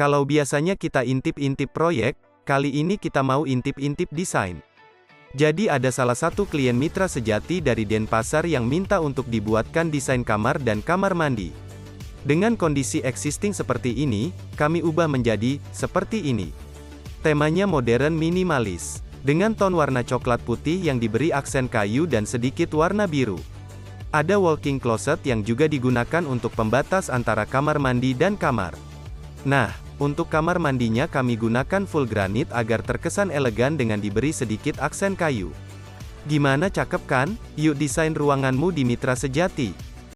Kalau biasanya kita intip-intip proyek, kali ini kita mau intip-intip desain. Jadi ada salah satu klien mitra sejati dari Denpasar yang minta untuk dibuatkan desain kamar dan kamar mandi. Dengan kondisi existing seperti ini, kami ubah menjadi seperti ini. Temanya modern minimalis, dengan ton warna coklat putih yang diberi aksen kayu dan sedikit warna biru. Ada walk-in closet yang juga digunakan untuk pembatas antara kamar mandi dan kamar. Nah, untuk kamar mandinya kami gunakan full granit agar terkesan elegan dengan diberi sedikit aksen kayu. Gimana, cakep kan? Yuk desain ruanganmu di Mitra Sejati.